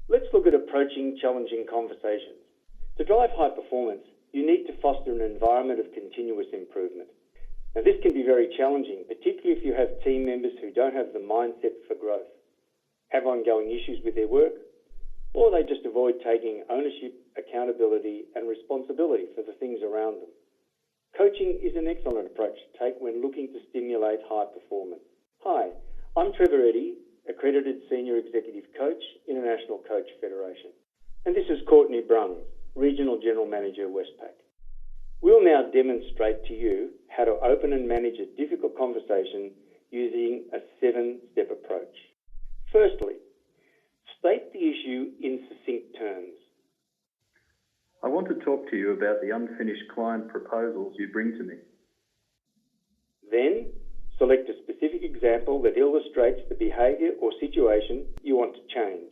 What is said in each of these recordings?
Let's look at approaching challenging conversations. To drive high performance, you need to foster an environment of continuous improvement. Now, this can be very challenging, particularly if you have team members who don't have the mindset for growth, have ongoing issues with their work, or they just avoid taking ownership, accountability, and responsibility for the things around them. Coaching is an excellent approach to take when looking to stimulate high performance. Hi, I'm Trevor Eddy, Accredited Senior Executive Coach, International Coach Federation. And this is Courtney Brung, Regional General Manager, Westpac. We'll now demonstrate to you how to open and manage a difficult conversation using a 7-step approach. Firstly, state the issue in succinct terms. I want to talk to you about the unfinished client proposals you bring to me. Then, select a specific example that illustrates the behaviour or situation you want to change.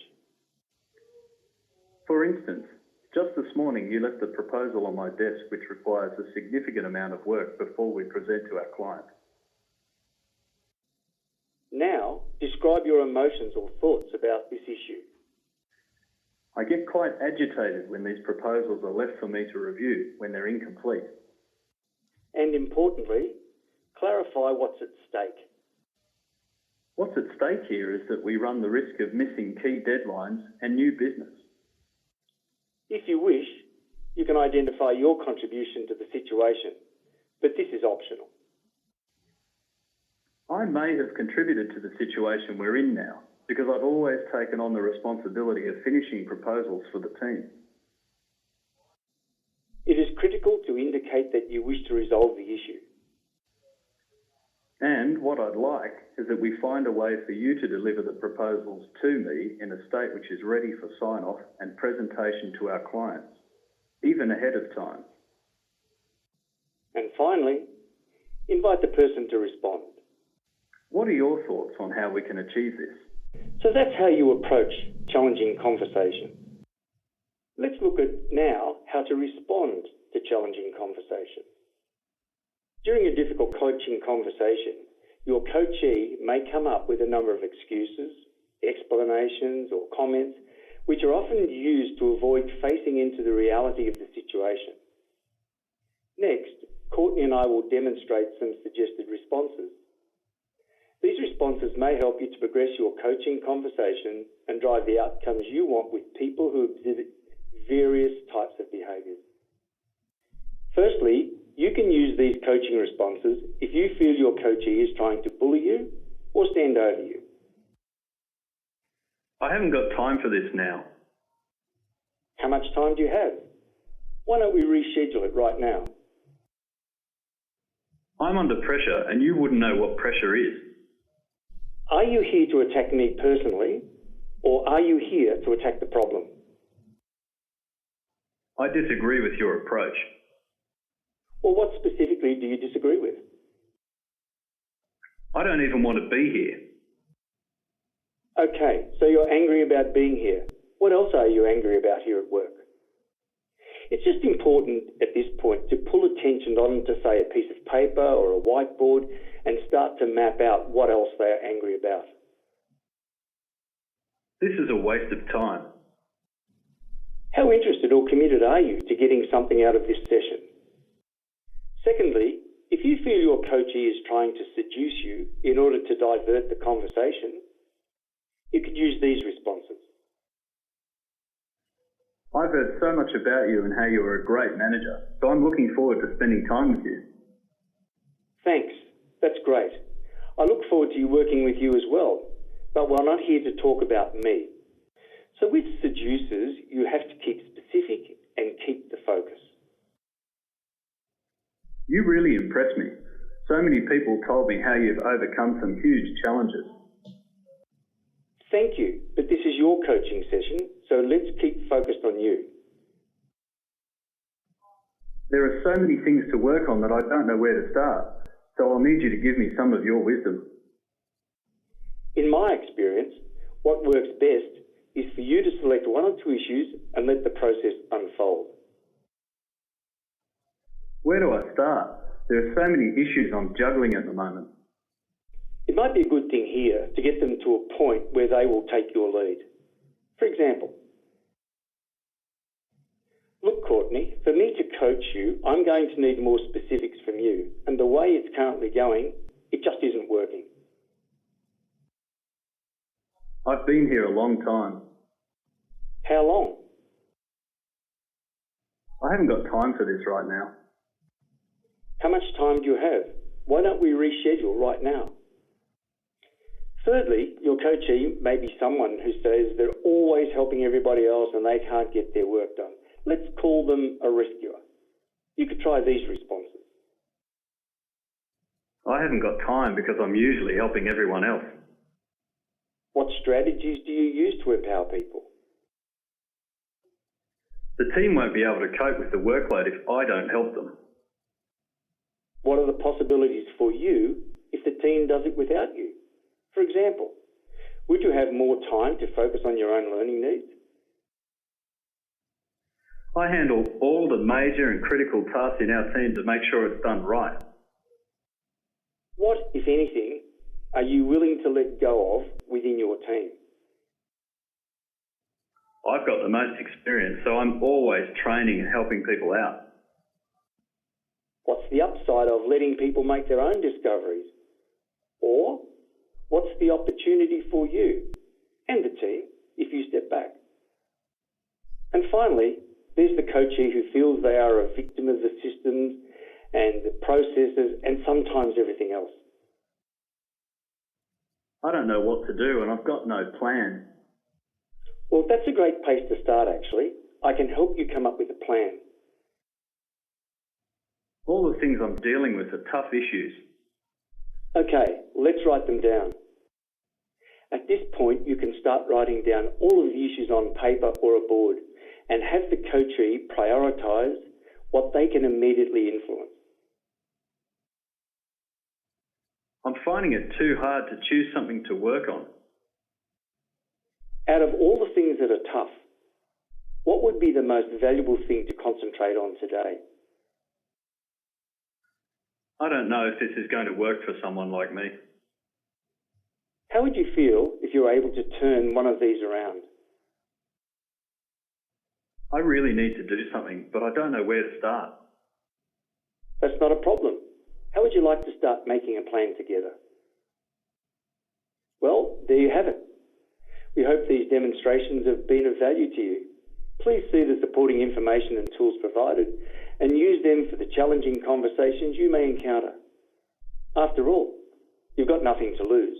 For instance, just this morning you left a proposal on my desk which requires a significant amount of work before we present to our client. Now, describe your emotions or thoughts about this issue. I get quite agitated when these proposals are left for me to review when they're incomplete. And importantly, clarify what's at stake. What's at stake here is that we run the risk of missing key deadlines and new business. If you wish, you can identify your contribution to the situation, but this is optional. I may have contributed to the situation we're in now because I've always taken on the responsibility of finishing proposals for the team. It is critical to indicate that you wish to resolve the issue. And what I'd like is that we find a way for you to deliver the proposals to me in a state which is ready for sign-off and presentation to our clients, even ahead of time. And finally, invite the person to respond. What are your thoughts on how we can achieve this? So that's how you approach challenging conversation. Let's look at now how to respond to challenging conversation. During a difficult coaching conversation, your coachee may come up with a number of excuses, explanations, or comments which are often used to avoid facing into the reality of the situation. Next, Courtney and I will demonstrate some suggested responses. These responses may help you to progress your coaching conversation and drive the outcomes you want with people who exhibit various types of behaviours. Firstly, you can use these coaching responses if you feel your coachee is trying to bully you or stand over you. I haven't got time for this now. How much time do you have? Why don't we reschedule it right now? I'm under pressure and you wouldn't know what pressure is. Are you here to attack me personally, or are you here to attack the problem? I disagree with your approach. Well, what specifically do you disagree with? I don't even want to be here. Okay, so you're angry about being here. What else are you angry about here at work? It's just important at this point to pull attention onto, say, a piece of paper or a whiteboard and start to map out what else they are angry about. This is a waste of time. How interested or committed are you to getting something out of this session? Secondly, if you feel your coachee is trying to seduce you in order to divert the conversation, you could use these responses. I've heard so much about you and how you are a great manager, so I'm looking forward to spending time with you. Thanks. That's great. I look forward to working with you as well, but we're not here to talk about me. So with seducers, you have to keep specific and keep the focus. You really impress me. So many people told me how you've overcome some huge challenges. Thank you, but this is your coaching session, so let's keep focused on you. There are so many things to work on that I don't know where to start, so I'll need you to give me some of your wisdom. In my experience, what works best is for you to select one or two issues and let the process unfold. Where do I start? There are so many issues I'm juggling at the moment. It might be a good thing here to get them to a point where they will take your lead. For example, Look, Courtney, for me to coach you, I'm going to need more specifics from you. And the way it's currently going, it just isn't working. I've been here a long time. How long? I haven't got time for this right now. How much time do you have? Why don't we reschedule right now? Thirdly, your coachee may be someone who says they're always helping everybody else and they can't get their work done. Let's call them a rescuer. You could try these responses. I haven't got time because I'm usually helping everyone else. What strategies do you use to empower people? The team won't be able to cope with the workload if I don't help them. What are the possibilities for you if the team does it without you? For example, would you have more time to focus on your own learning needs? I handle all the major and critical tasks in our team to make sure it's done right. What, if anything, are you willing to let go of within your team? I've got the most experience, so I'm always training and helping people out. What's the upside of letting people make their own discoveries? Or what's the opportunity for you and the team if you step back? And finally, there's the coachee who feels they are a victim of the systems and the processes and sometimes everything else. I don't know what to do and I've got no plan. Well, that's a great place to start, actually. I can help you come up with a plan. All the things I'm dealing with are tough issues. Okay, let's write them down. At this point, you can start writing down all of the issues on paper or a board and have the coachee prioritise what they can immediately influence. I'm finding it too hard to choose something to work on. Out of all the things that are tough, what would be the most valuable thing to concentrate on today? I don't know if this is going to work for someone like me. How would you feel if you were able to turn one of these around? I really need to do something, but I don't know where to start. That's not a problem. How would you like to start making a plan together? Well, there you have it. We hope these demonstrations have been of value to you. Please see the supporting information and tools provided and use them for the challenging conversations you may encounter. After all, you've got nothing to lose.